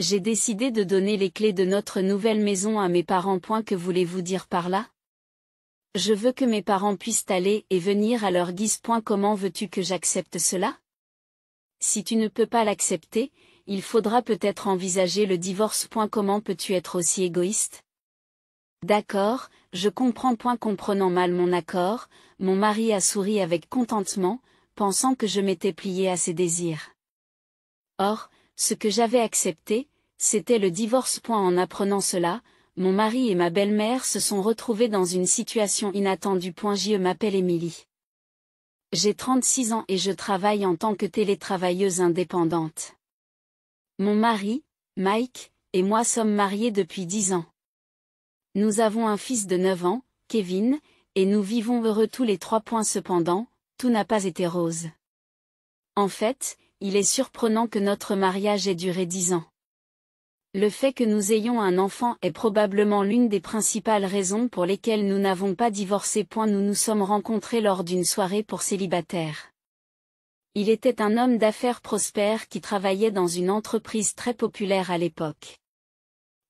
J'ai décidé de donner les clés de notre nouvelle maison à mes parents. Que voulez-vous dire par là? Je veux que mes parents puissent aller et venir à leur guise. Comment veux-tu que j'accepte cela? Si tu ne peux pas l'accepter, il faudra peut-être envisager le divorce. Comment peux-tu être aussi égoïste? D'accord, je comprends. Comprenant mal mon accord, mon mari a souri avec contentement, pensant que je m'étais pliée à ses désirs. Or, ce que j'avais accepté, c'était le divorce. En apprenant cela, mon mari et ma belle-mère se sont retrouvés dans une situation inattendue. Je m'appelle Émilie. J'ai 36 ans et je travaille en tant que télétravailleuse indépendante. Mon mari, Mike, et moi sommes mariés depuis 10 ans. Nous avons un fils de 9 ans, Kevin, et nous vivons heureux tous les trois. Cependant, tout n'a pas été rose. En fait, il est surprenant que notre mariage ait duré 10 ans. Le fait que nous ayons un enfant est probablement l'une des principales raisons pour lesquelles nous n'avons pas divorcé. Nous nous sommes rencontrés lors d'une soirée pour célibataires. Il était un homme d'affaires prospère qui travaillait dans une entreprise très populaire à l'époque.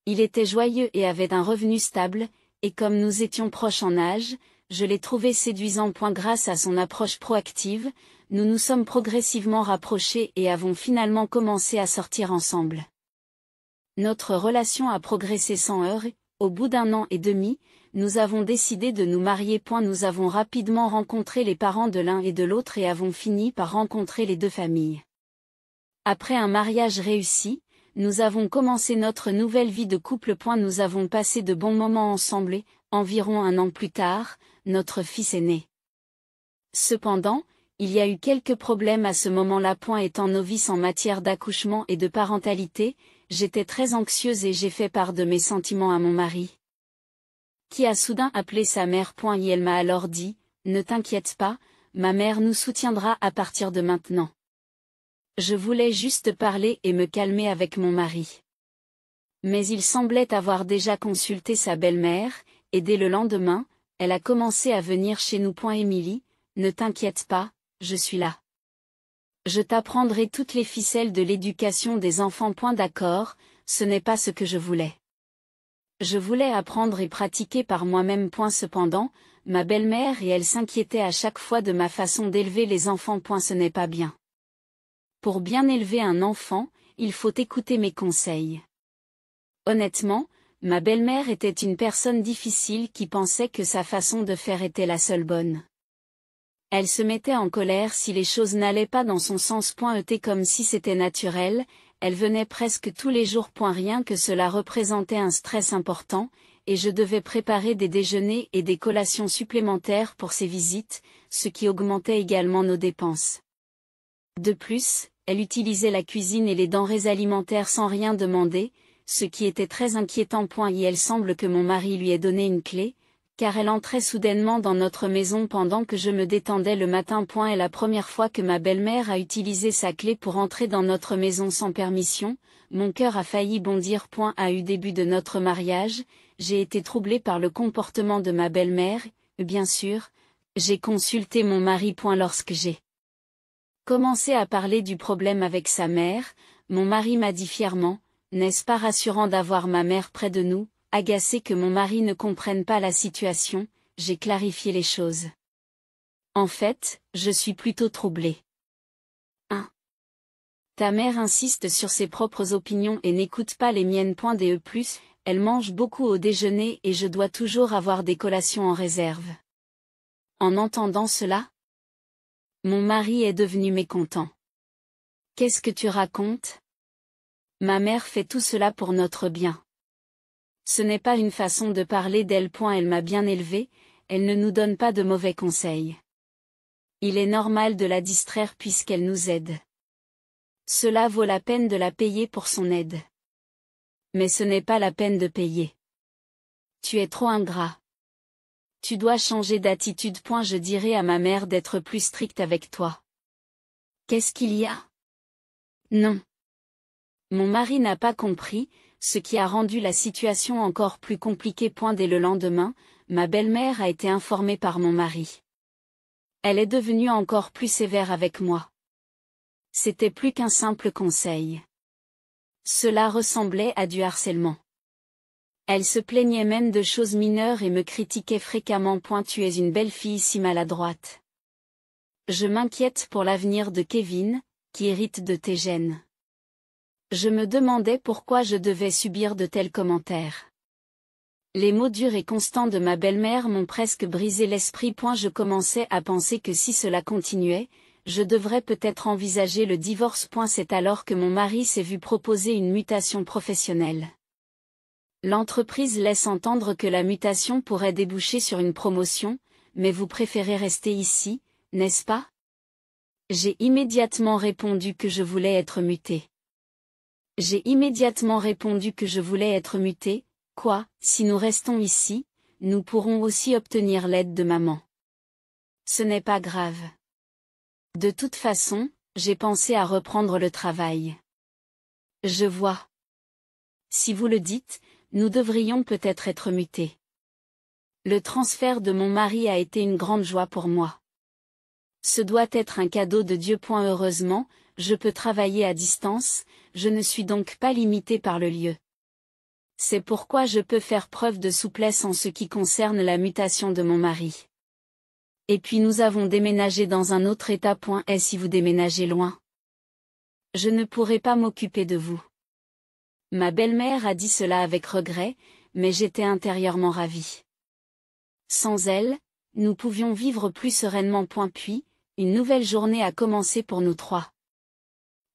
Il était joyeux et avait un revenu stable, et comme nous étions proches en âge, je l'ai trouvé séduisant. Grâce à son approche proactive, nous nous sommes progressivement rapprochés et avons finalement commencé à sortir ensemble. Notre relation a progressé sans heurts et, au bout d'1 an et demi, nous avons décidé de nous marier. Nous avons rapidement rencontré les parents de l'un et de l'autre et avons fini par rencontrer les deux familles. Après un mariage réussi, nous avons commencé notre nouvelle vie de couple. Nous avons passé de bons moments ensemble et, environ 1 an plus tard, notre fils est né. Cependant, il y a eu quelques problèmes à ce moment-là. Étant novice en matière d'accouchement et de parentalité, j'étais très anxieuse et j'ai fait part de mes sentiments à mon mari, qui a soudain appelé sa mère. Et elle m'a alors dit, « Ne t'inquiète pas, ma mère nous soutiendra à partir de maintenant. » Je voulais juste parler et me calmer avec mon mari. Mais il semblait avoir déjà consulté sa belle-mère, et dès le lendemain, elle a commencé à venir chez nous. Émilie, ne t'inquiète pas, je suis là. Je t'apprendrai toutes les ficelles de l'éducation des enfants. D'accord, ce n'est pas ce que je voulais. Je voulais apprendre et pratiquer par moi-même. Cependant, ma belle-mère et elle s'inquiétaient à chaque fois de ma façon d'élever les enfants. Ce n'est pas bien. Pour bien élever un enfant, il faut écouter mes conseils. Honnêtement, ma belle-mère était une personne difficile qui pensait que sa façon de faire était la seule bonne. Elle se mettait en colère si les choses n'allaient pas dans son sens. Était comme si c'était naturel, elle venait presque tous les jours. Rien que cela représentait un stress important, et je devais préparer des déjeuners et des collations supplémentaires pour ses visites, ce qui augmentait également nos dépenses. De plus, elle utilisait la cuisine et les denrées alimentaires sans rien demander, ce qui était très inquiétant. Et elle semble que mon mari lui ait donné une clé, car elle entrait soudainement dans notre maison pendant que je me détendais le matin. Est la première fois que ma belle-mère a utilisé sa clé pour entrer dans notre maison sans permission. Mon cœur a failli bondir. Au début de notre mariage, j'ai été troublée par le comportement de ma belle-mère, et, bien sûr, j'ai consulté mon mari. Lorsque j'ai commencé à parler du problème avec sa mère, mon mari m'a dit fièrement, « N'est-ce pas rassurant d'avoir ma mère près de nous ?» Agacé que mon mari ne comprenne pas la situation, j'ai clarifié les choses. En fait, je suis plutôt troublée. 1. Ta mère insiste sur ses propres opinions et n'écoute pas les miennes. Elle mange beaucoup au déjeuner et je dois toujours avoir des collations en réserve. En entendant cela, mon mari est devenu mécontent. Qu'est-ce que tu racontes? Ma mère fait tout cela pour notre bien. Ce n'est pas une façon de parler d'elle. Elle m'a bien élevée, elle ne nous donne pas de mauvais conseils. Il est normal de la distraire puisqu'elle nous aide. Cela vaut la peine de la payer pour son aide. Mais ce n'est pas la peine de payer. Tu es trop ingrat. Tu dois changer d'attitude. Je dirais à ma mère d'être plus stricte avec toi. Qu'est-ce qu'il y a? Non. Mon mari n'a pas compris, ce qui a rendu la situation encore plus compliquée. Dès le lendemain, ma belle-mère a été informée par mon mari. Elle est devenue encore plus sévère avec moi. C'était plus qu'un simple conseil. Cela ressemblait à du harcèlement. Elle se plaignait même de choses mineures et me critiquait fréquemment. Tu es une belle fille si maladroite. Je m'inquiète pour l'avenir de Kevin, qui hérite de tes gènes. Je me demandais pourquoi je devais subir de tels commentaires. Les mots durs et constants de ma belle-mère m'ont presque brisé l'esprit. Je commençais à penser que si cela continuait, je devrais peut-être envisager le divorce. C'est alors que mon mari s'est vu proposer une mutation professionnelle. L'entreprise laisse entendre que la mutation pourrait déboucher sur une promotion, mais vous préférez rester ici, n'est-ce pas? J'ai immédiatement répondu que je voulais être mutée. Quoi, si nous restons ici, nous pourrons aussi obtenir l'aide de maman. Ce n'est pas grave. De toute façon, j'ai pensé à reprendre le travail. Je vois. Si vous le dites, nous devrions peut-être être mutés. Le transfert de mon mari a été une grande joie pour moi. Ce doit être un cadeau de Dieu. Heureusement, je peux travailler à distance, je ne suis donc pas limitée par le lieu. C'est pourquoi je peux faire preuve de souplesse en ce qui concerne la mutation de mon mari. Et puis nous avons déménagé dans un autre état. Et si vous déménagez loin? Je ne pourrai pas m'occuper de vous. Ma belle-mère a dit cela avec regret, mais j'étais intérieurement ravie. Sans elle, nous pouvions vivre plus sereinement. Puis, une nouvelle journée a commencé pour nous trois.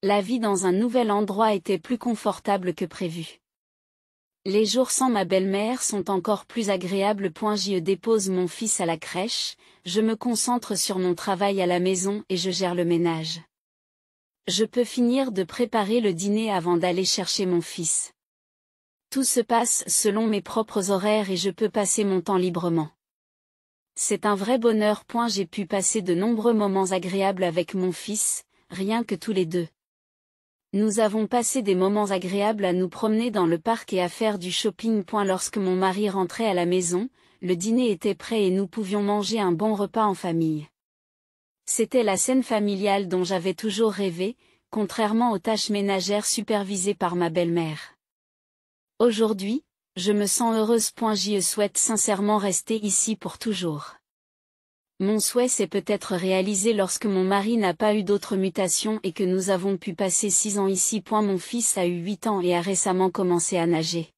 La vie dans un nouvel endroit était plus confortable que prévu. Les jours sans ma belle-mère sont encore plus agréables. Je dépose mon fils à la crèche, je me concentre sur mon travail à la maison et je gère le ménage. Je peux finir de préparer le dîner avant d'aller chercher mon fils. Tout se passe selon mes propres horaires et je peux passer mon temps librement. C'est un vrai bonheur. J'ai pu passer de nombreux moments agréables avec mon fils, rien que tous les deux. Nous avons passé des moments agréables à nous promener dans le parc et à faire du shopping. Lorsque mon mari rentrait à la maison, le dîner était prêt et nous pouvions manger un bon repas en famille. C'était la scène familiale dont j'avais toujours rêvé, contrairement aux tâches ménagères supervisées par ma belle-mère. Aujourd'hui, je me sens heureuse. Je souhaite sincèrement rester ici pour toujours. Mon souhait s'est peut-être réalisé lorsque mon mari n'a pas eu d'autres mutations et que nous avons pu passer 6 ans ici. Mon fils a eu 8 ans et a récemment commencé à nager.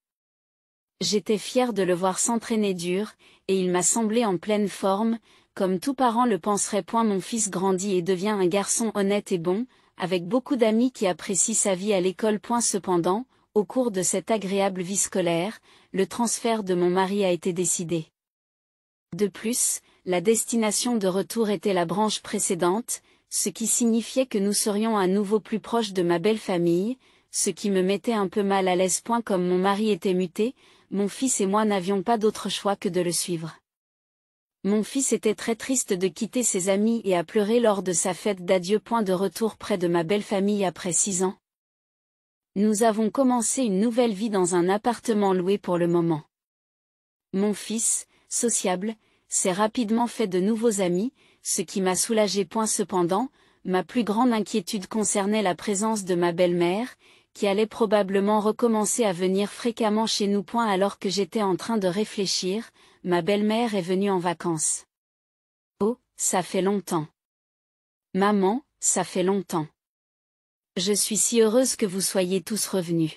J'étais fière de le voir s'entraîner dur, et il m'a semblé en pleine forme, comme tout parent le penserait. Mon fils grandit et devient un garçon honnête et bon, avec beaucoup d'amis qui apprécient sa vie à l'école. Cependant, au cours de cette agréable vie scolaire, le transfert de mon mari a été décidé. De plus, la destination de retour était la branche précédente, ce qui signifiait que nous serions à nouveau plus proches de ma belle famille, ce qui me mettait un peu mal à l'aise. Comme mon mari était muté, mon fils et moi n'avions pas d'autre choix que de le suivre. Mon fils était très triste de quitter ses amis et a pleuré lors de sa fête d'adieu. De retour près de ma belle famille après 6 ans. Nous avons commencé une nouvelle vie dans un appartement loué pour le moment. Mon fils, sociable, s'est rapidement fait de nouveaux amis, ce qui m'a soulagé. Cependant, ma plus grande inquiétude concernait la présence de ma belle-mère, qui allait probablement recommencer à venir fréquemment chez nous. Alors que j'étais en train de réfléchir, ma belle-mère est venue en vacances. Oh, ça fait longtemps. Maman, ça fait longtemps. Je suis si heureuse que vous soyez tous revenus.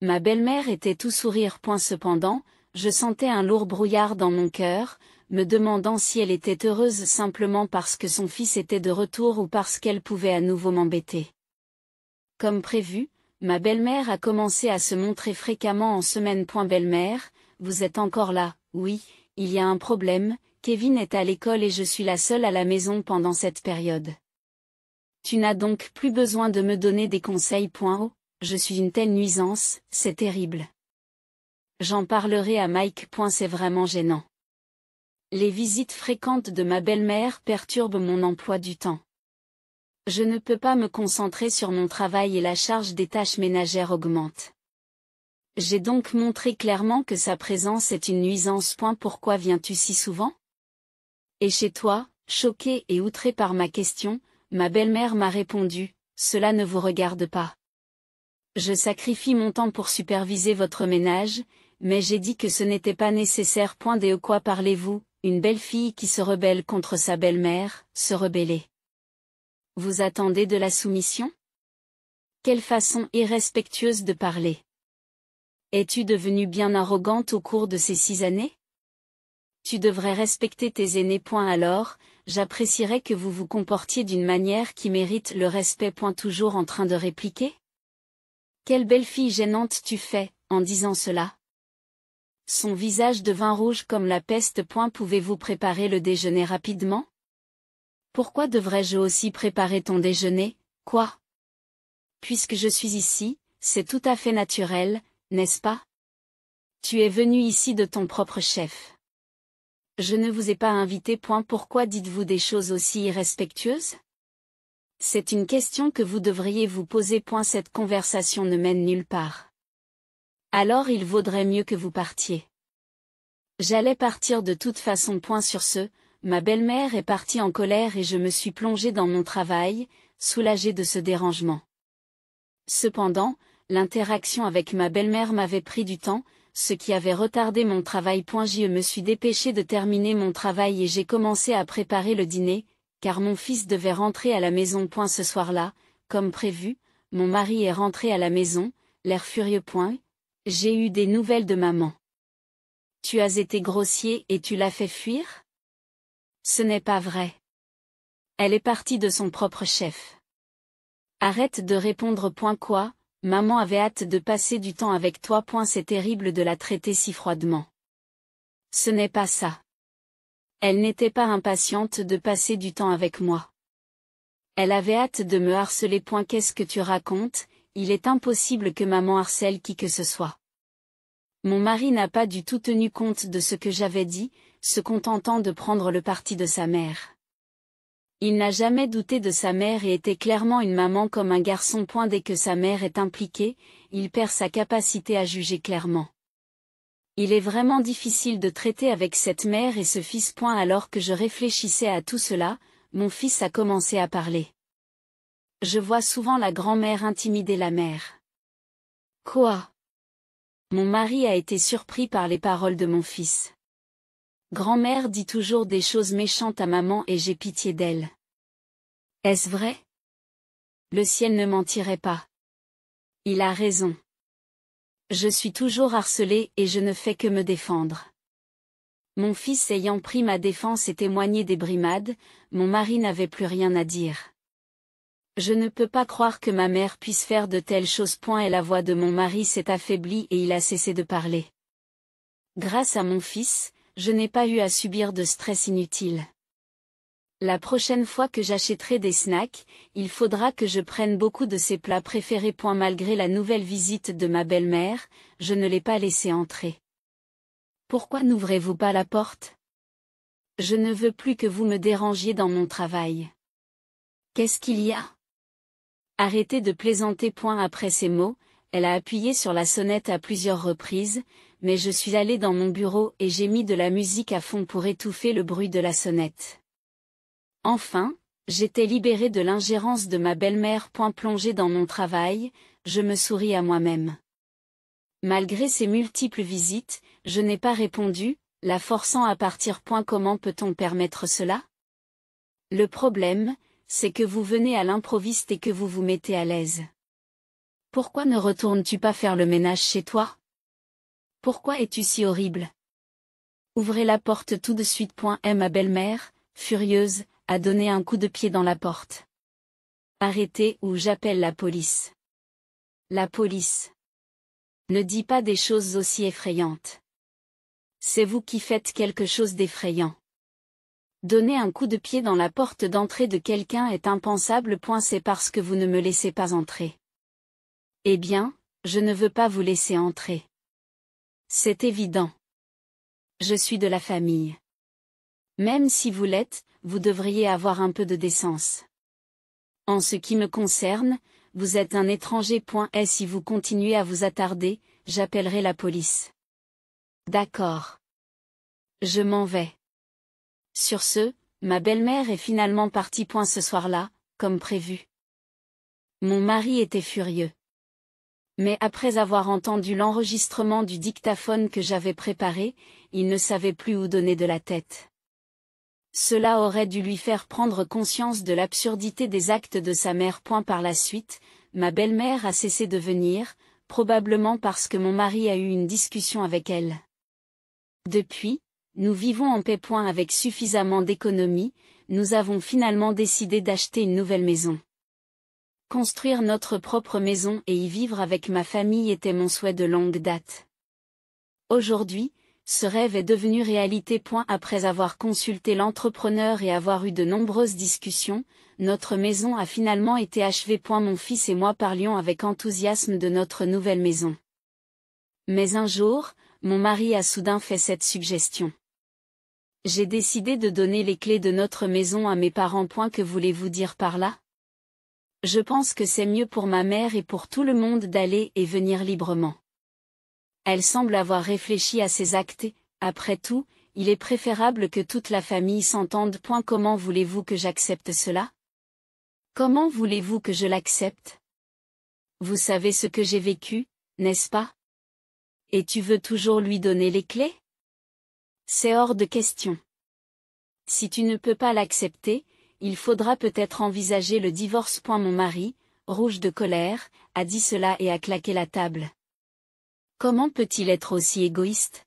Ma belle-mère était tout sourire. Cependant, je sentais un lourd brouillard dans mon cœur, me demandant si elle était heureuse simplement parce que son fils était de retour ou parce qu'elle pouvait à nouveau m'embêter. Comme prévu, ma belle-mère a commencé à se montrer fréquemment en semaine. Belle-mère, vous êtes encore là? Oui, il y a un problème, Kevin est à l'école et je suis la seule à la maison pendant cette période. Tu n'as donc plus besoin de me donner des conseils. Oh, je suis une telle nuisance, c'est terrible. J'en parlerai à Mike. C'est vraiment gênant. Les visites fréquentes de ma belle-mère perturbent mon emploi du temps. Je ne peux pas me concentrer sur mon travail et la charge des tâches ménagères augmente. J'ai donc montré clairement que sa présence est une nuisance. Pourquoi viens-tu si souvent? Et chez toi, choquée et outrée par ma question, ma belle-mère m'a répondu, cela ne vous regarde pas. Je sacrifie mon temps pour superviser votre ménage, mais j'ai dit que ce n'était pas nécessaire. De quoi parlez-vous, une belle fille qui se rebelle contre sa belle-mère, se rebeller? Vous attendez de la soumission? Quelle façon irrespectueuse de parler! Es-tu devenue bien arrogante au cours de ces 6 années? Tu devrais respecter tes aînés. Alors, j'apprécierais que vous vous comportiez d'une manière qui mérite le respect. Toujours en train de répliquer? Quelle belle fille gênante tu fais, en disant cela. Son visage devint rouge comme la peste. Pouvez-vous préparer le déjeuner rapidement? Pourquoi devrais-je aussi préparer ton déjeuner, quoi? Puisque je suis ici, c'est tout à fait naturel, n'est-ce pas? Tu es venu ici de ton propre chef. Je ne vous ai pas invité. Pourquoi dites-vous des choses aussi irrespectueuses? C'est une question que vous devriez vous poser. Cette conversation ne mène nulle part. Alors il vaudrait mieux que vous partiez. J'allais partir de toute façon. Sur ce, ma belle-mère est partie en colère et je me suis plongée dans mon travail, soulagée de ce dérangement. Cependant, l'interaction avec ma belle-mère m'avait pris du temps, ce qui avait retardé mon travail. Je me suis dépêchée de terminer mon travail et j'ai commencé à préparer le dîner, car mon fils devait rentrer à la maison. Ce soir-là, comme prévu, mon mari est rentré à la maison, l'air furieux. J'ai eu des nouvelles de maman. Tu as été grossier et tu l'as fait fuir? Ce n'est pas vrai. Elle est partie de son propre chef. Arrête de répondre. Quoi, maman avait hâte de passer du temps avec toi. C'est terrible de la traiter si froidement. Ce n'est pas ça. Elle n'était pas impatiente de passer du temps avec moi. Elle avait hâte de me harceler. Qu'est-ce que tu racontes? Il est impossible que maman harcèle qui que ce soit. Mon mari n'a pas du tout tenu compte de ce que j'avais dit, se contentant de prendre le parti de sa mère. Il n'a jamais douté de sa mère et était clairement une maman comme un garçon. Dès que sa mère est impliquée, il perd sa capacité à juger clairement. Il est vraiment difficile de traiter avec cette mère et ce fils. Alors que je réfléchissais à tout cela, mon fils a commencé à parler. Je vois souvent la grand-mère intimider la mère. Quoi? Mon mari a été surpris par les paroles de mon fils. Grand-mère dit toujours des choses méchantes à maman et j'ai pitié d'elle. Est-ce vrai? Le ciel ne mentirait pas. Il a raison. Je suis toujours harcelée et je ne fais que me défendre. Mon fils ayant pris ma défense et témoigné des brimades, mon mari n'avait plus rien à dire. Je ne peux pas croire que ma mère puisse faire de telles choses. Et la voix de mon mari s'est affaiblie et il a cessé de parler. Grâce à mon fils, je n'ai pas eu à subir de stress inutile. La prochaine fois que j'achèterai des snacks, il faudra que je prenne beaucoup de ses plats préférés. Malgré la nouvelle visite de ma belle-mère, je ne l'ai pas laissé entrer. Pourquoi n'ouvrez-vous pas la porte? Je ne veux plus que vous me dérangiez dans mon travail. Qu'est-ce qu'il y a? Arrêtez de plaisanter. Après ces mots, elle a appuyé sur la sonnette à plusieurs reprises, mais je suis allée dans mon bureau et j'ai mis de la musique à fond pour étouffer le bruit de la sonnette. Enfin, j'étais libérée de l'ingérence de ma belle-mère. Plongée dans mon travail, je me souris à moi-même. Malgré ces multiples visites, je n'ai pas répondu, la forçant à partir. Comment peut-on permettre cela? Le problème, c'est que vous venez à l'improviste et que vous vous mettez à l'aise. Pourquoi ne retournes-tu pas faire le ménage chez toi? Pourquoi es-tu si horrible? Ouvrez la porte tout de suite. Ma belle-mère, furieuse, a donné un coup de pied dans la porte. Arrêtez ou j'appelle la police. La police. Ne dis pas des choses aussi effrayantes. C'est vous qui faites quelque chose d'effrayant. Donner un coup de pied dans la porte d'entrée de quelqu'un est impensable. C'est parce que vous ne me laissez pas entrer. Eh bien, je ne veux pas vous laisser entrer. C'est évident. Je suis de la famille. Même si vous l'êtes, vous devriez avoir un peu de décence. En ce qui me concerne, vous êtes un étranger. Et si vous continuez à vous attarder, j'appellerai la police. D'accord. Je m'en vais. Sur ce, ma belle-mère est finalement partie. Ce soir-là, comme prévu. Mon mari était furieux. Mais après avoir entendu l'enregistrement du dictaphone que j'avais préparé, il ne savait plus où donner de la tête. Cela aurait dû lui faire prendre conscience de l'absurdité des actes de sa mère. Par la suite, ma belle-mère a cessé de venir, probablement parce que mon mari a eu une discussion avec elle. Depuis, nous vivons en paix. Avec suffisamment d'économie, nous avons finalement décidé d'acheter une nouvelle maison. Construire notre propre maison et y vivre avec ma famille était mon souhait de longue date. Aujourd'hui, ce rêve est devenu réalité. Après avoir consulté l'entrepreneur et avoir eu de nombreuses discussions, notre maison a finalement été achevée. Mon fils et moi parlions avec enthousiasme de notre nouvelle maison. Mais un jour, mon mari a soudain fait cette suggestion. J'ai décidé de donner les clés de notre maison à mes parents. Que voulez-vous dire par là? Je pense que c'est mieux pour ma mère et pour tout le monde d'aller et venir librement. Elle semble avoir réfléchi à ses actes. Après tout, il est préférable que toute la famille s'entende. Comment voulez-vous que j'accepte cela? Comment voulez-vous que je l'accepte? Vous savez ce que j'ai vécu, n'est-ce pas? Et tu veux toujours lui donner les clés? C'est hors de question. Si tu ne peux pas l'accepter, il faudra peut-être envisager le divorce. Mon mari, rouge de colère, a dit cela et a claqué la table. Comment peut-il être aussi égoïste?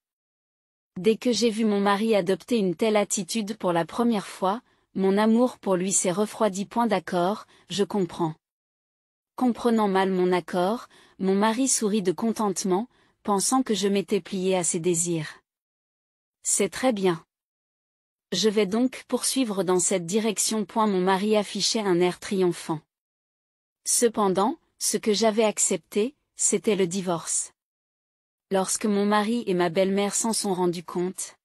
Dès que j'ai vu mon mari adopter une telle attitude pour la première fois, mon amour pour lui s'est refroidi. D'accord, je comprends. Comprenant mal mon accord, mon mari sourit de contentement, pensant que je m'étais pliée à ses désirs. C'est très bien. Je vais donc poursuivre dans cette direction. Mon mari affichait un air triomphant. Cependant, ce que j'avais accepté, c'était le divorce. Lorsque mon mari et ma belle-mère s'en sont rendus compte,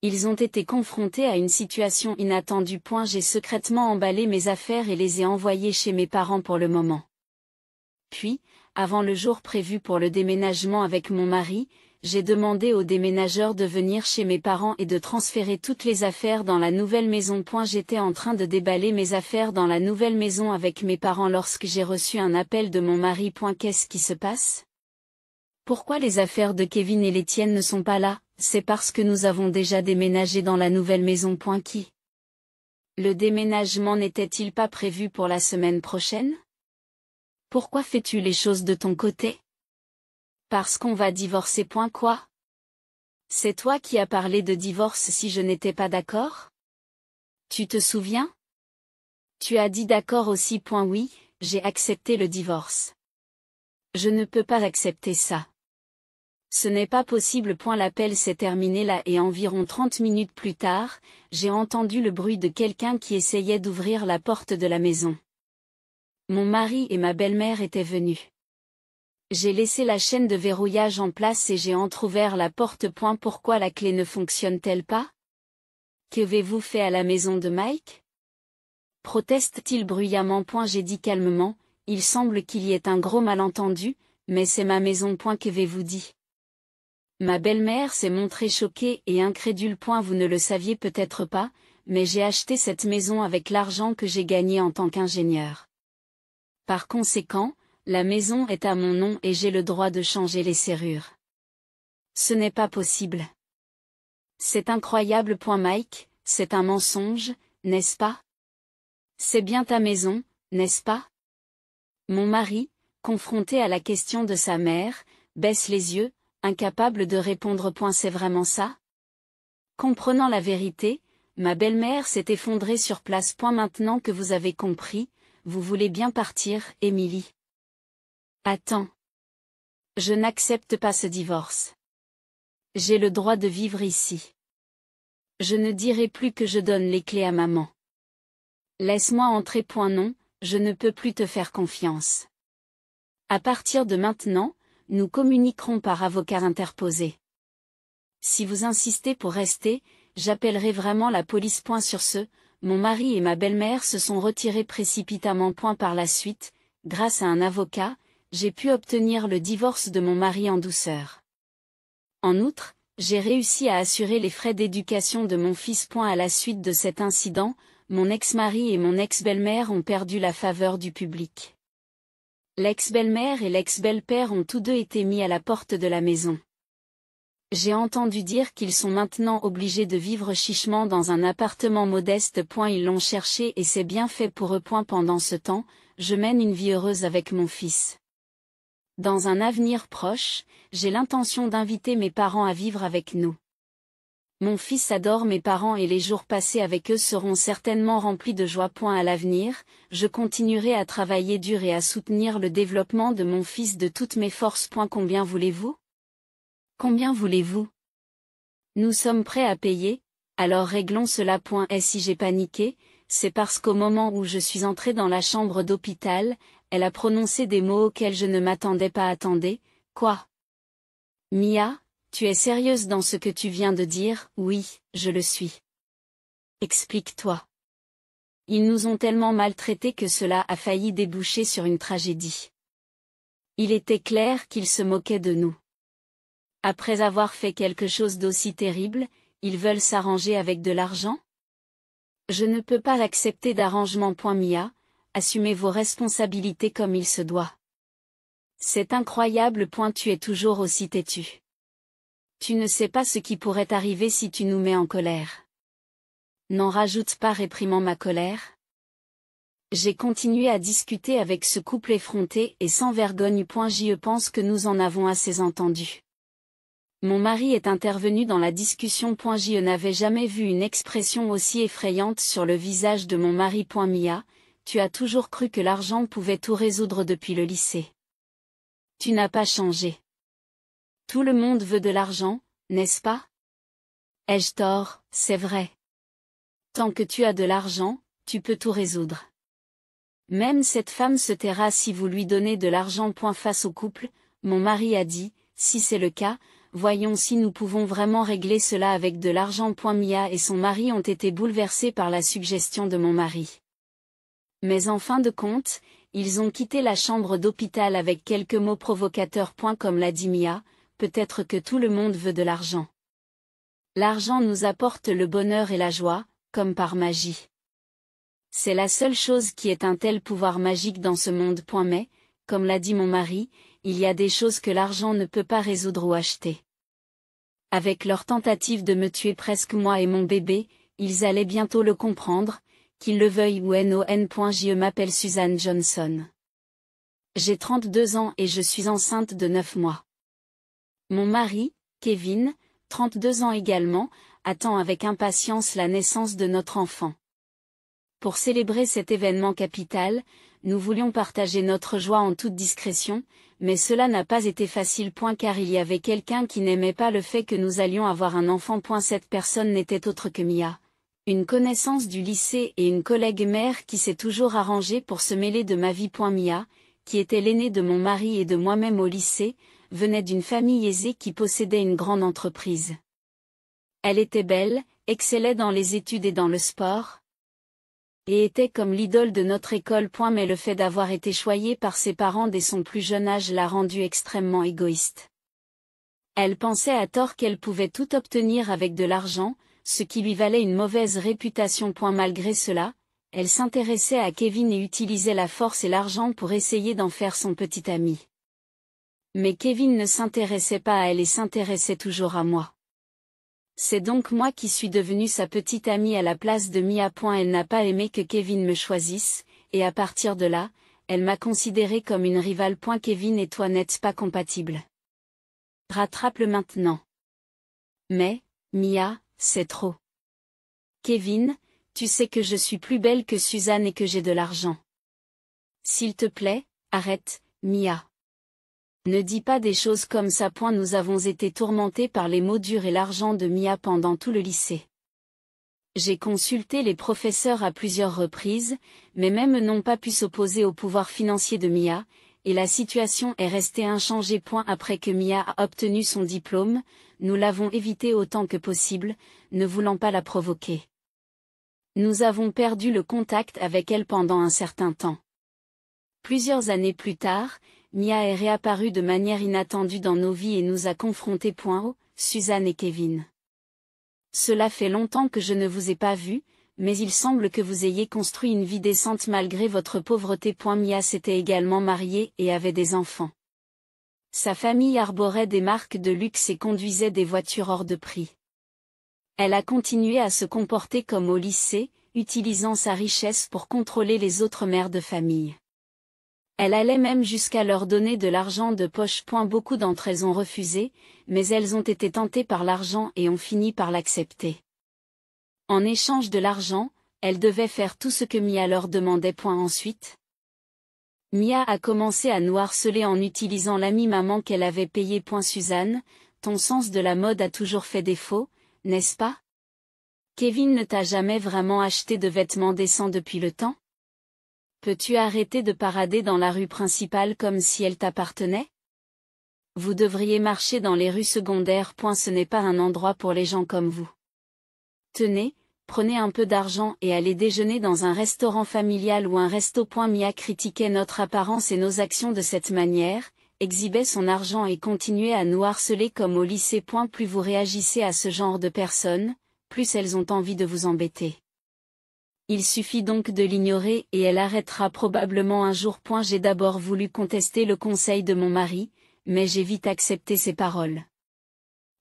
ils ont été confrontés à une situation inattendue. J'ai secrètement emballé mes affaires et les ai envoyées chez mes parents pour le moment. Puis, avant le jour prévu pour le déménagement avec mon mari, j'ai demandé au déménageur de venir chez mes parents et de transférer toutes les affaires dans la nouvelle maison. J'étais en train de déballer mes affaires dans la nouvelle maison avec mes parents lorsque j'ai reçu un appel de mon mari. Qu'est-ce qui se passe? Pourquoi les affaires de Kevin et les tiennes ne sont pas là? C'est parce que nous avons déjà déménagé dans la nouvelle maison. Qui? Le déménagement n'était-il pas prévu pour la semaine prochaine? Pourquoi fais-tu les choses de ton côté? Parce qu'on va divorcer. Quoi? C'est toi qui as parlé de divorce si je n'étais pas d'accord? Tu te souviens? Tu as dit d'accord aussi. Oui, j'ai accepté le divorce. Je ne peux pas accepter ça. Ce n'est pas possible. L'appel s'est terminé là et environ 30 minutes plus tard, j'ai entendu le bruit de quelqu'un qui essayait d'ouvrir la porte de la maison. Mon mari et ma belle-mère étaient venus. J'ai laissé la chaîne de verrouillage en place et j'ai entrouvert la porte. Pourquoi la clé ne fonctionne-t-elle pas? Qu'avez-vous fait à la maison de Mike? Proteste-t-il bruyamment. J'ai dit calmement, il semble qu'il y ait un gros malentendu, mais c'est ma maison. Qu'avez-vous dit? Ma belle-mère s'est montrée choquée et incrédule. Vous ne le saviez peut-être pas, mais j'ai acheté cette maison avec l'argent que j'ai gagné en tant qu'ingénieur. Par conséquent, la maison est à mon nom et j'ai le droit de changer les serrures. Ce n'est pas possible. C'est incroyable. Mike, c'est un mensonge, n'est-ce pas? C'est bien ta maison, n'est-ce pas? Mon mari, confronté à la question de sa mère, baisse les yeux, incapable de répondre. C'est vraiment ça? Comprenant la vérité, ma belle-mère s'est effondrée sur place. Maintenant que vous avez compris, vous voulez bien partir, Émilie. Attends. Je n'accepte pas ce divorce. J'ai le droit de vivre ici. Je ne dirai plus que je donne les clés à maman. Laisse-moi entrer. Non, je ne peux plus te faire confiance. À partir de maintenant, nous communiquerons par avocat interposé. Si vous insistez pour rester, j'appellerai vraiment la police. Sur ce, mon mari et ma belle-mère se sont retirés précipitamment. Par la suite, grâce à un avocat, j'ai pu obtenir le divorce de mon mari en douceur. En outre, j'ai réussi à assurer les frais d'éducation de mon fils. À la suite de cet incident, mon ex-mari et mon ex-belle-mère ont perdu la faveur du public. L'ex-belle-mère et l'ex-belle-père ont tous deux été mis à la porte de la maison. J'ai entendu dire qu'ils sont maintenant obligés de vivre chichement dans un appartement modeste. Ils l'ont cherché et c'est bien fait pour eux. Pendant ce temps, je mène une vie heureuse avec mon fils. Dans un avenir proche, j'ai l'intention d'inviter mes parents à vivre avec nous. Mon fils adore mes parents et les jours passés avec eux seront certainement remplis de joie. À l'avenir, je continuerai à travailler dur et à soutenir le développement de mon fils de toutes mes forces. Combien voulez-vous ? Combien voulez-vous ? Nous sommes prêts à payer, alors réglons cela. Et si j'ai paniqué, c'est parce qu'au moment où je suis entrée dans la chambre d'hôpital, elle a prononcé des mots auxquels je ne m'attendais pas. Attendez, quoi ? Mia, tu es sérieuse dans ce que tu viens de dire ? Oui, je le suis. Explique-toi. Ils nous ont tellement maltraités que cela a failli déboucher sur une tragédie. Il était clair qu'ils se moquaient de nous. Après avoir fait quelque chose d'aussi terrible, ils veulent s'arranger avec de l'argent ? Je ne peux pas accepter d'arrangement. Mia, assumez vos responsabilités comme il se doit. C'est incroyable. Tu es toujours aussi têtu. Tu ne sais pas ce qui pourrait arriver si tu nous mets en colère. N'en rajoute pas, réprimant ma colère. J'ai continué à discuter avec ce couple effronté et sans vergogne. Je pense que nous en avons assez entendu. Mon mari est intervenu dans la discussion. Je n'avais jamais vu une expression aussi effrayante sur le visage de mon mari. Mia, tu as toujours cru que l'argent pouvait tout résoudre depuis le lycée. Tu n'as pas changé. Tout le monde veut de l'argent, n'est-ce pas ? Ai-je tort ? C'est vrai. Tant que tu as de l'argent, tu peux tout résoudre. Même cette femme se taira si vous lui donnez de l'argent. Face au couple, mon mari a dit, si c'est le cas, voyons si nous pouvons vraiment régler cela avec de l'argent. Mia et son mari ont été bouleversés par la suggestion de mon mari. Mais en fin de compte, ils ont quitté la chambre d'hôpital avec quelques mots provocateurs. Comme l'a dit Mia, peut-être que tout le monde veut de l'argent. L'argent nous apporte le bonheur et la joie, comme par magie. C'est la seule chose qui ait un tel pouvoir magique dans ce monde. Mais, comme l'a dit mon mari, il y a des choses que l'argent ne peut pas résoudre ou acheter. Avec leur tentative de me tuer presque moi et mon bébé, ils allaient bientôt le comprendre, qu'ils le veuillent ou non. Je m'appelle Suzanne Johnson. J'ai 32 ans et je suis enceinte de 9 mois. Mon mari, Kevin, 32 ans également, attend avec impatience la naissance de notre enfant. Pour célébrer cet événement capital, nous voulions partager notre joie en toute discrétion, mais cela n'a pas été facile. Car il y avait quelqu'un qui n'aimait pas le fait que nous allions avoir un enfant. Cette personne n'était autre que Mia, une connaissance du lycée et une collègue mère qui s'est toujours arrangée pour se mêler de ma vie. Mia, qui était l'aînée de mon mari et de moi-même au lycée, venait d'une famille aisée qui possédait une grande entreprise. Elle était belle, excellait dans les études et dans le sport, et était comme l'idole de notre école. Mais le fait d'avoir été choyée par ses parents dès son plus jeune âge l'a rendue extrêmement égoïste. Elle pensait à tort qu'elle pouvait tout obtenir avec de l'argent, ce qui lui valait une mauvaise réputation. Malgré cela, elle s'intéressait à Kevin et utilisait la force et l'argent pour essayer d'en faire son petit ami. Mais Kevin ne s'intéressait pas à elle et s'intéressait toujours à moi. C'est donc moi qui suis devenue sa petite amie à la place de Mia. Elle n'a pas aimé que Kevin me choisisse, et à partir de là, elle m'a considérée comme une rivale. Kevin et toi n'êtes pas compatibles. Rattrape-le maintenant. Mais, Mia, c'est trop. Kevin, tu sais que je suis plus belle que Suzanne et que j'ai de l'argent. S'il te plaît, arrête, Mia. Ne dis pas des choses comme ça. Nous avons été tourmentés par les mots durs et l'argent de Mia pendant tout le lycée. J'ai consulté les professeurs à plusieurs reprises, mais même n'ont pas pu s'opposer au pouvoir financier de Mia, et la situation est restée inchangée. Après que Mia a obtenu son diplôme, nous l'avons évité autant que possible, ne voulant pas la provoquer. Nous avons perdu le contact avec elle pendant un certain temps. Plusieurs années plus tard, Mia est réapparue de manière inattendue dans nos vies et nous a confrontés. Suzanne et Kevin. Cela fait longtemps que je ne vous ai pas vus, mais il semble que vous ayez construit une vie décente malgré votre pauvreté. Mia s'était également mariée et avait des enfants. Sa famille arborait des marques de luxe et conduisait des voitures hors de prix. Elle a continué à se comporter comme au lycée, utilisant sa richesse pour contrôler les autres mères de famille. Elle allait même jusqu'à leur donner de l'argent de poche. Beaucoup d'entre elles ont refusé, mais elles ont été tentées par l'argent et ont fini par l'accepter. En échange de l'argent, elles devaient faire tout ce que Mia leur demandait. Ensuite, Mia a commencé à nous harceler en utilisant l'ami maman qu'elle avait payé. Suzanne, ton sens de la mode a toujours fait défaut, n'est-ce pas? Kevin ne t'a jamais vraiment acheté de vêtements décents depuis le temps? Peux-tu arrêter de parader dans la rue principale comme si elle t'appartenait? Vous devriez marcher dans les rues secondaires. Ce n'est pas un endroit pour les gens comme vous. Tenez, prenez un peu d'argent et allez déjeuner dans un restaurant familial ou un resto. Mia critiquait notre apparence et nos actions de cette manière, exhibait son argent et continuait à nous harceler comme au lycée. Plus vous réagissez à ce genre de personnes, plus elles ont envie de vous embêter. Il suffit donc de l'ignorer et elle arrêtera probablement un jour. J'ai d'abord voulu contester le conseil de mon mari, mais j'ai vite accepté ses paroles.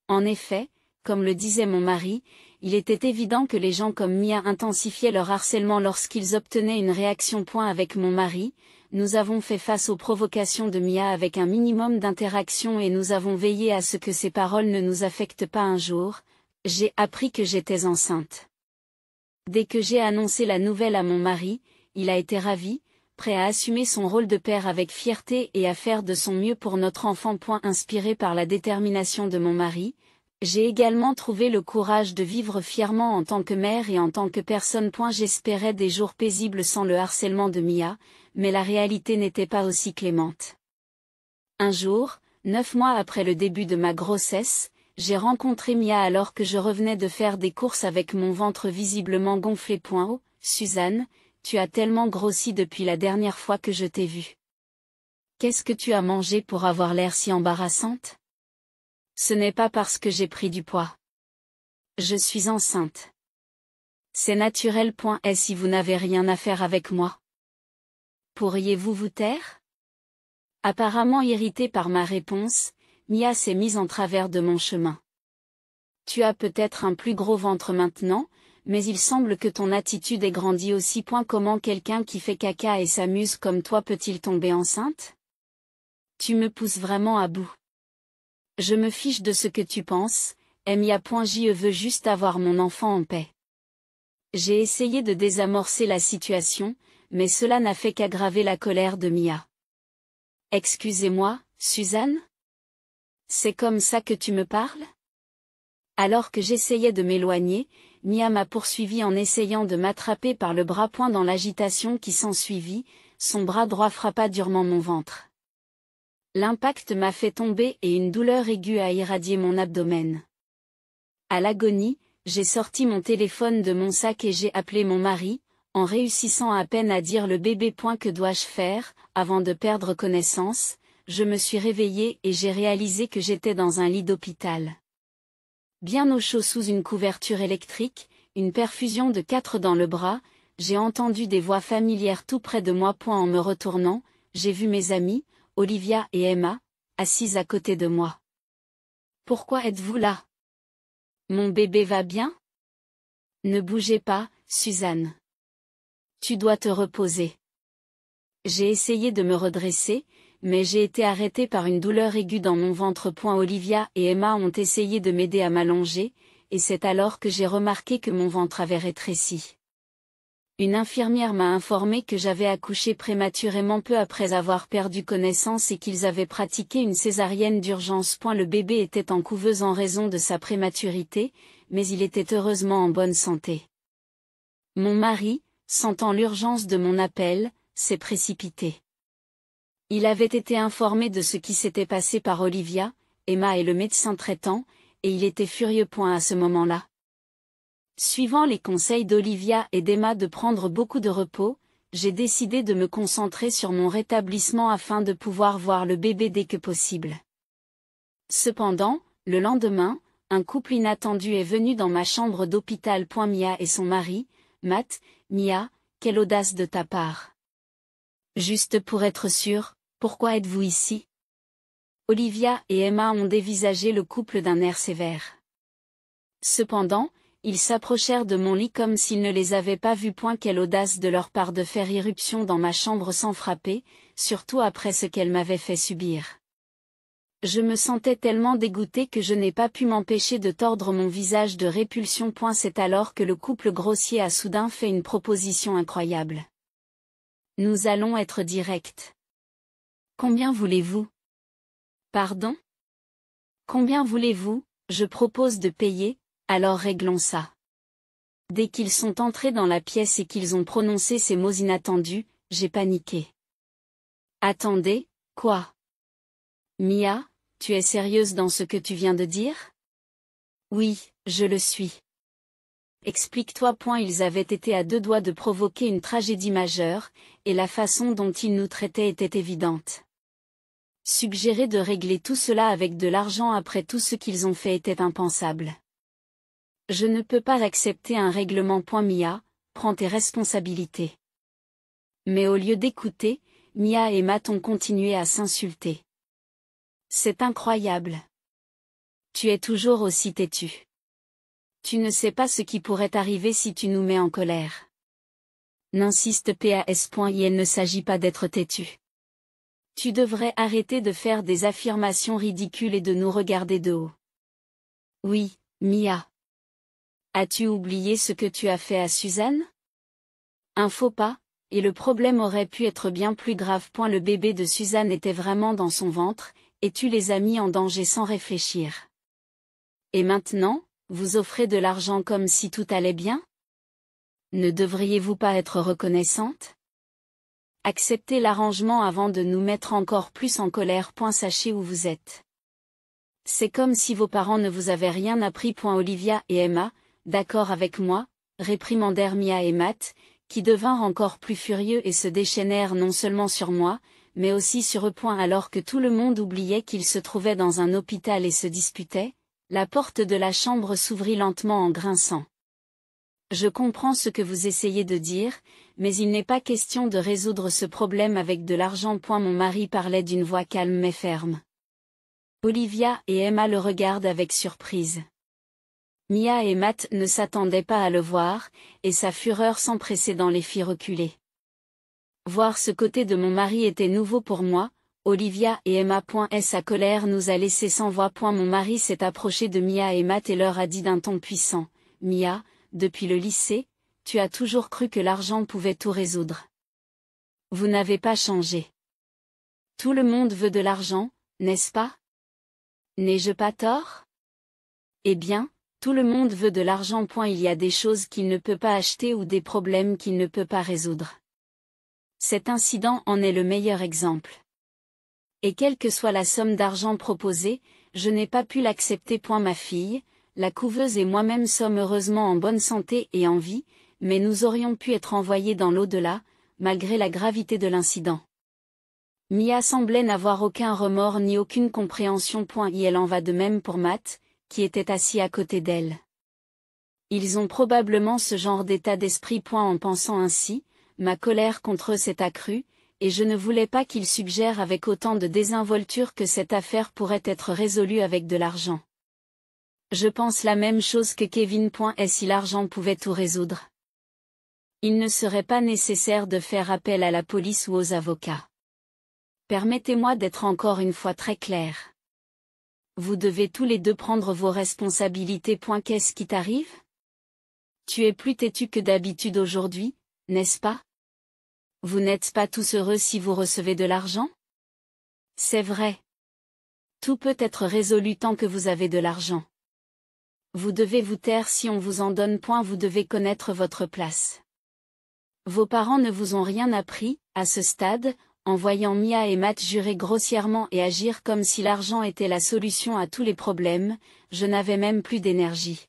En effet, comme le disait mon mari, il était évident que les gens comme Mia intensifiaient leur harcèlement lorsqu'ils obtenaient une réaction. Avec mon mari, nous avons fait face aux provocations de Mia avec un minimum d'interaction et nous avons veillé à ce que ses paroles ne nous affectent pas. Un jour, j'ai appris que j'étais enceinte. Dès que j'ai annoncé la nouvelle à mon mari, il a été ravi, prêt à assumer son rôle de père avec fierté et à faire de son mieux pour notre enfant. Inspiré par la détermination de mon mari, j'ai également trouvé le courage de vivre fièrement en tant que mère et en tant que personne. J'espérais des jours paisibles sans le harcèlement de Mia, mais la réalité n'était pas aussi clémente. Un jour, 9 mois après le début de ma grossesse, j'ai rencontré Mia alors que je revenais de faire des courses avec mon ventre visiblement gonflé. Oh, Suzanne, tu as tellement grossi depuis la dernière fois que je t'ai vue. Qu'est-ce que tu as mangé pour avoir l'air si embarrassante? Ce n'est pas parce que j'ai pris du poids. Je suis enceinte. C'est naturel. Et si vous n'avez rien à faire avec moi? Pourriez-vous vous taire? Apparemment irritée par ma réponse, Mia s'est mise en travers de mon chemin. Tu as peut-être un plus gros ventre maintenant, mais il semble que ton attitude ait grandi aussi. Comment quelqu'un qui fait caca et s'amuse comme toi peut-il tomber enceinte? Tu me pousses vraiment à bout. Je me fiche de ce que tu penses, Mia. Je veux juste avoir mon enfant en paix. J'ai essayé de désamorcer la situation, mais cela n'a fait qu'aggraver la colère de Mia. Excusez-moi, Suzanne? C'est comme ça que tu me parles? Alors que j'essayais de m'éloigner, Mia m'a poursuivi en essayant de m'attraper par le bras. Dans l'agitation qui s'ensuivit, son bras droit frappa durement mon ventre. L'impact m'a fait tomber et une douleur aiguë a irradié mon abdomen. À l'agonie, j'ai sorti mon téléphone de mon sac et j'ai appelé mon mari, en réussissant à peine à dire le bébé. Que dois-je faire, avant de perdre connaissance? Je me suis réveillée et j'ai réalisé que j'étais dans un lit d'hôpital. Bien au chaud sous une couverture électrique, une perfusion de 4 dans le bras, j'ai entendu des voix familières tout près de moi. En me retournant, j'ai vu mes amies, Olivia et Emma, assises à côté de moi. Pourquoi êtes-vous là? Mon bébé va bien? Ne bougez pas, Suzanne. Tu dois te reposer. J'ai essayé de me redresser, mais j'ai été arrêtée par une douleur aiguë dans mon ventre. Olivia et Emma ont essayé de m'aider à m'allonger, et c'est alors que j'ai remarqué que mon ventre avait rétréci. Une infirmière m'a informé que j'avais accouché prématurément peu après avoir perdu connaissance et qu'ils avaient pratiqué une césarienne d'urgence. Le bébé était en couveuse en raison de sa prématurité, mais il était heureusement en bonne santé. Mon mari, sentant l'urgence de mon appel, s'est précipité. Il avait été informé de ce qui s'était passé par Olivia, Emma et le médecin traitant, et il était furieux. À ce moment-là. Suivant les conseils d'Olivia et d'Emma de prendre beaucoup de repos, j'ai décidé de me concentrer sur mon rétablissement afin de pouvoir voir le bébé dès que possible. Cependant, le lendemain, un couple inattendu est venu dans ma chambre d'hôpital. Mia et son mari, Matt, Mia, quelle audace de ta part. Juste pour être sûr, pourquoi êtes-vous ici? Olivia et Emma ont dévisagé le couple d'un air sévère. Cependant, ils s'approchèrent de mon lit comme s'ils ne les avaient pas vus. Quelle audace de leur part de faire irruption dans ma chambre sans frapper, surtout après ce qu'elle m'avait fait subir. Je me sentais tellement dégoûtée que je n'ai pas pu m'empêcher de tordre mon visage de répulsion. C'est alors que le couple grossier a soudain fait une proposition incroyable. Nous allons être directs. Combien voulez-vous? Pardon? Combien voulez-vous? Je propose de payer, alors réglons ça. Dès qu'ils sont entrés dans la pièce et qu'ils ont prononcé ces mots inattendus, j'ai paniqué. Attendez, quoi? Mia, tu es sérieuse dans ce que tu viens de dire? Oui, je le suis. Explique-toi. Ils avaient été à deux doigts de provoquer une tragédie majeure, et la façon dont ils nous traitaient était évidente. Suggérer de régler tout cela avec de l'argent après tout ce qu'ils ont fait était impensable. Je ne peux pas accepter un règlement. Mia, prends tes responsabilités. Mais au lieu d'écouter, Mia et Matt ont continué à s'insulter. C'est incroyable. Tu es toujours aussi têtu. Tu ne sais pas ce qui pourrait arriver si tu nous mets en colère. N'insiste pas. Il ne s'agit pas d'être têtu. Tu devrais arrêter de faire des affirmations ridicules et de nous regarder de haut. Oui, Mia. As-tu oublié ce que tu as fait à Suzanne? Un faux pas, et le problème aurait pu être bien plus grave. Le bébé de Suzanne était vraiment dans son ventre, et tu les as mis en danger sans réfléchir. Et maintenant, vous offrez de l'argent comme si tout allait bien? Ne devriez-vous pas être reconnaissante? Acceptez l'arrangement avant de nous mettre encore plus en colère. Sachez où vous êtes. C'est comme si vos parents ne vous avaient rien appris. Olivia et Emma, d'accord avec moi, réprimandèrent Mia et Matt, qui devinrent encore plus furieux et se déchaînèrent non seulement sur moi, mais aussi sur eux. Alors que tout le monde oubliait qu'ils se trouvaient dans un hôpital et se disputaient, la porte de la chambre s'ouvrit lentement en grinçant. Je comprends ce que vous essayez de dire, mais il n'est pas question de résoudre ce problème avec de l'argent. Mon mari parlait d'une voix calme mais ferme. Olivia et Emma le regardent avec surprise. Mia et Matt ne s'attendaient pas à le voir, et sa fureur sans précédent les fit reculer. Voir ce côté de mon mari était nouveau pour moi. Olivia et Emma. Sa colère nous a laissés sans voix. Mon mari s'est approché de Mia et Matt et leur a dit d'un ton puissant, « Mia, depuis le lycée, tu as toujours cru que l'argent pouvait tout résoudre. Vous n'avez pas changé. Tout le monde veut de l'argent, n'est-ce pas? N'ai-je pas tort? Eh bien, tout le monde veut de l'argent. Il y a des choses qu'il ne peut pas acheter ou des problèmes qu'il ne peut pas résoudre. Cet incident en est le meilleur exemple. Et quelle que soit la somme d'argent proposée, je n'ai pas pu l'accepter. Ma fille, la couveuse et moi-même sommes heureusement en bonne santé et en vie, mais nous aurions pu être envoyés dans l'au-delà, malgré la gravité de l'incident. Mia semblait n'avoir aucun remords ni aucune compréhension. Et elle en va de même pour Matt, qui était assis à côté d'elle. Ils ont probablement ce genre d'état d'esprit. En pensant ainsi, ma colère contre eux s'est accrue, et je ne voulais pas qu'ils suggèrent avec autant de désinvolture que cette affaire pourrait être résolue avec de l'argent. Je pense la même chose que Kevin. Et si l'argent pouvait tout résoudre? Il ne serait pas nécessaire de faire appel à la police ou aux avocats. Permettez-moi d'être encore une fois très clair. Vous devez tous les deux prendre vos responsabilités. Qu'est-ce qui t'arrive? Tu es plus têtu que d'habitude aujourd'hui, n'est-ce pas? Vous n'êtes pas tous heureux si vous recevez de l'argent? C'est vrai. Tout peut être résolu tant que vous avez de l'argent. Vous devez vous taire si on vous en donne. Vous devez connaître votre place. Vos parents ne vous ont rien appris, à ce stade, en voyant Mia et Matt jurer grossièrement et agir comme si l'argent était la solution à tous les problèmes. Je n'avais même plus d'énergie.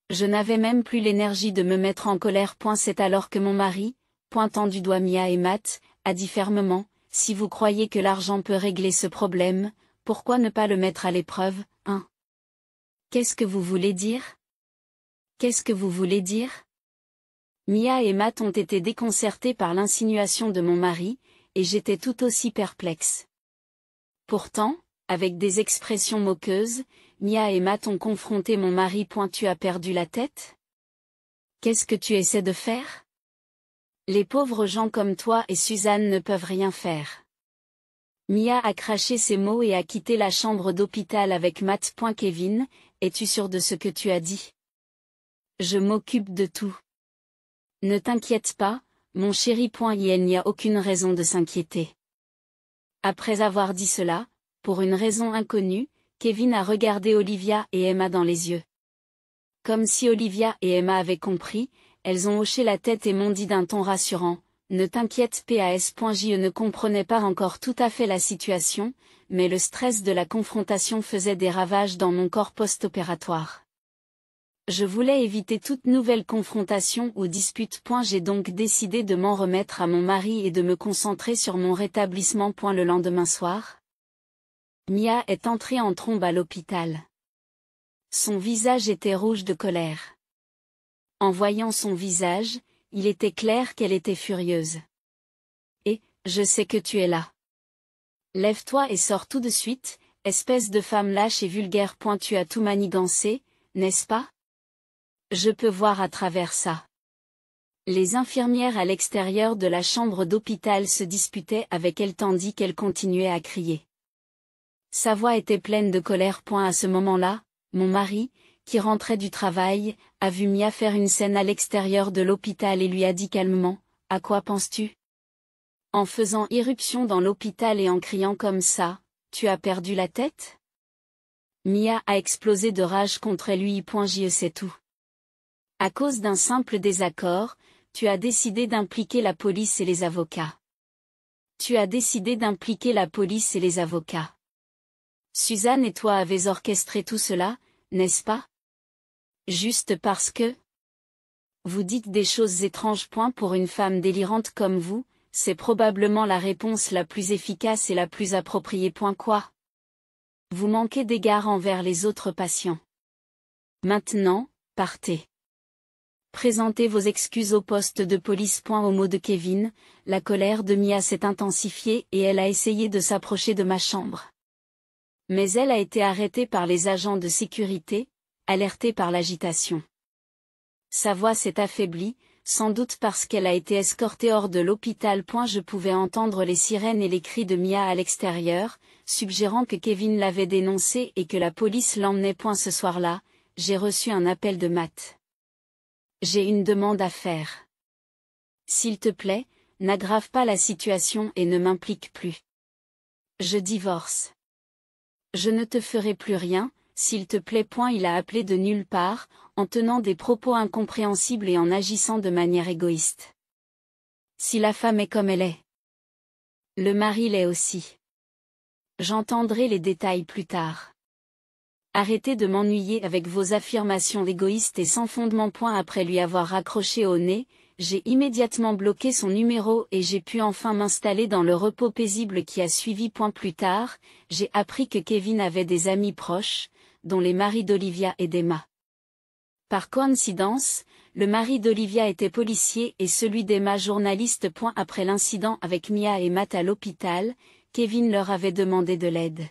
Je n'avais même plus l'énergie de me mettre en colère. C'est alors que mon mari, pointant du doigt Mia et Matt, a dit fermement, « Si vous croyez que l'argent peut régler ce problème, pourquoi ne pas le mettre à l'épreuve, hein? Qu'est-ce que vous voulez dire? Qu'est-ce que vous voulez dire? Mia et Matt ont été déconcertés par l'insinuation de mon mari, et j'étais tout aussi perplexe. Pourtant, avec des expressions moqueuses, Mia et Matt ont confronté mon mari. Tu as perdu la tête? Qu'est-ce que tu essaies de faire? Les pauvres gens comme toi et Suzanne ne peuvent rien faire. Mia a craché ces mots et a quitté la chambre d'hôpital avec Matt. Kevin, es-tu sûr de ce que tu as dit? Je m'occupe de tout. Ne t'inquiète pas, mon chéri. Il n'y a aucune raison de s'inquiéter. Après avoir dit cela, pour une raison inconnue, Kevin a regardé Olivia et Emma dans les yeux. Comme si Olivia et Emma avaient compris, elles ont hoché la tête et m'ont dit d'un ton rassurant, ne t'inquiète pas. Je ne comprenais pas encore tout à fait la situation, mais le stress de la confrontation faisait des ravages dans mon corps post-opératoire. Je voulais éviter toute nouvelle confrontation ou dispute. J'ai donc décidé de m'en remettre à mon mari et de me concentrer sur mon rétablissement. Le lendemain soir, Mia est entrée en trombe à l'hôpital. Son visage était rouge de colère. En voyant son visage, il était clair qu'elle était furieuse. Et, je sais que tu es là. Lève-toi et sors tout de suite, espèce de femme lâche et vulgaire. Tu as tout manigancé, n'est-ce pas? Je peux voir à travers ça. Les infirmières à l'extérieur de la chambre d'hôpital se disputaient avec elle tandis qu'elle continuait à crier. Sa voix était pleine de colère. À ce moment-là, mon mari, qui rentrait du travail, a vu Mia faire une scène à l'extérieur de l'hôpital et lui a dit calmement, « À quoi penses-tu? En faisant irruption dans l'hôpital et en criant comme ça, tu as perdu la tête? » Mia a explosé de rage contre lui. Je sais tout. À cause d'un simple désaccord, tu as décidé d'impliquer la police et les avocats. Tu as décidé d'impliquer la police et les avocats. Suzanne et toi avez orchestré tout cela, n'est-ce pas? Juste parce que vous dites des choses étranges. Pour une femme délirante comme vous, c'est probablement la réponse la plus efficace et la plus appropriée. Quoi? Vous manquez d'égard envers les autres patients. Maintenant, partez. Présentez vos excuses au poste de police. Au mot de Kevin, la colère de Mia s'est intensifiée et elle a essayé de s'approcher de ma chambre. Mais elle a été arrêtée par les agents de sécurité, alertée par l'agitation. Sa voix s'est affaiblie, sans doute parce qu'elle a été escortée hors de l'hôpital. Je pouvais entendre les sirènes et les cris de Mia à l'extérieur, suggérant que Kevin l'avait dénoncé et que la police l'emmenait. Ce soir-là, j'ai reçu un appel de Matt. J'ai une demande à faire. S'il te plaît, n'aggrave pas la situation et ne m'implique plus. Je divorce. Je ne te ferai plus rien, s'il te plaît. Il a appelé de nulle part, en tenant des propos incompréhensibles et en agissant de manière égoïste. Si la femme est comme elle est, le mari l'est aussi. J'entendrai les détails plus tard. Arrêtez de m'ennuyer avec vos affirmations égoïstes et sans fondement. Après lui avoir raccroché au nez, j'ai immédiatement bloqué son numéro et j'ai pu enfin m'installer dans le repos paisible qui a suivi. Plus tard, j'ai appris que Kevin avait des amis proches, dont les maris d'Olivia et d'Emma. Par coïncidence, le mari d'Olivia était policier et celui d'Emma journaliste. Après l'incident avec Mia et Matt à l'hôpital, Kevin leur avait demandé de l'aide.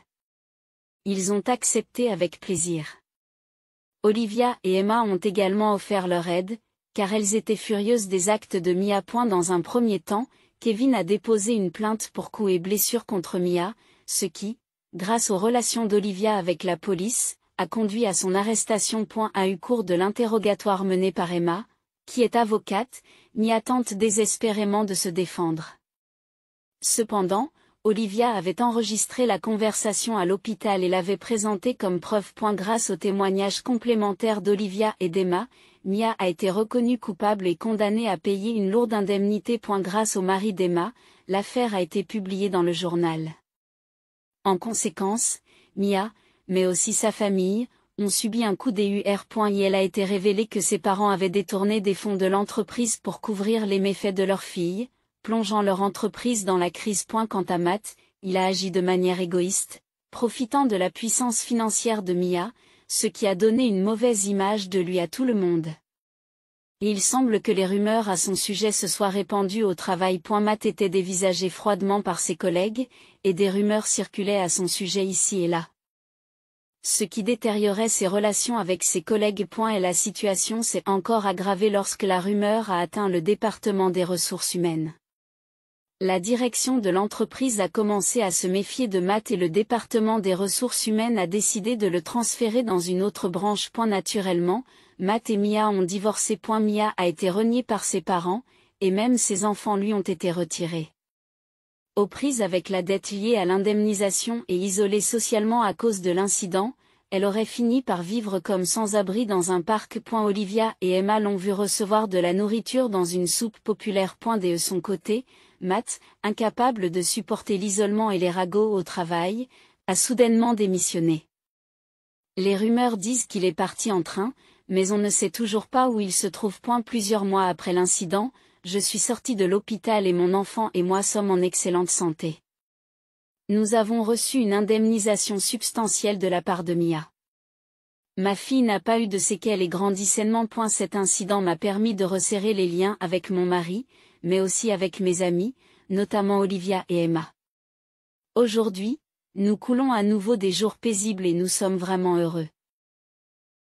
Ils ont accepté avec plaisir. Olivia et Emma ont également offert leur aide, car elles étaient furieuses des actes de Mia. Dans un premier temps, Kevin a déposé une plainte pour coups et blessures contre Mia, ce qui, grâce aux relations d'Olivia avec la police, a conduit à son arrestation. Au cours de l'interrogatoire mené par Emma, qui est avocate, Mia tente désespérément de se défendre. Cependant, Olivia avait enregistré la conversation à l'hôpital et l'avait présentée comme preuve. Grâce aux témoignages complémentaires d'Olivia et d'Emma, Mia a été reconnue coupable et condamnée à payer une lourde indemnité. Grâce au mari d'Emma, l'affaire a été publiée dans le journal. En conséquence, Mia, mais aussi sa famille, ont subi un coup dur. Il a été révélé que ses parents avaient détourné des fonds de l'entreprise pour couvrir les méfaits de leur fille, plongeant leur entreprise dans la crise. Quant à Matt, il a agi de manière égoïste, profitant de la puissance financière de Mia, ce qui a donné une mauvaise image de lui à tout le monde. Et il semble que les rumeurs à son sujet se soient répandues au travail. Matt était dévisagé froidement par ses collègues, et des rumeurs circulaient à son sujet ici et là. Ce qui détériorait ses relations avec ses collègues. Et la situation s'est encore aggravée lorsque la rumeur a atteint le département des ressources humaines. La direction de l'entreprise a commencé à se méfier de Matt et le département des ressources humaines a décidé de le transférer dans une autre branche. Naturellement, Matt et Mia ont divorcé. Mia a été reniée par ses parents, et même ses enfants lui ont été retirés. Aux prises avec la dette liée à l'indemnisation et isolée socialement à cause de l'incident, elle aurait fini par vivre comme sans-abri dans un parc. Olivia et Emma l'ont vu recevoir de la nourriture dans une soupe populaire. De son côté, Matt, incapable de supporter l'isolement et les ragots au travail, a soudainement démissionné. Les rumeurs disent qu'il est parti en train, mais on ne sait toujours pas où il se trouve. Plusieurs mois après l'incident, je suis sortie de l'hôpital et mon enfant et moi sommes en excellente santé. Nous avons reçu une indemnisation substantielle de la part de Mia. Ma fille n'a pas eu de séquelles et grandit sainement. Cet incident m'a permis de resserrer les liens avec mon mari, mais aussi avec mes amis, notamment Olivia et Emma. Aujourd'hui, nous coulons à nouveau des jours paisibles et nous sommes vraiment heureux.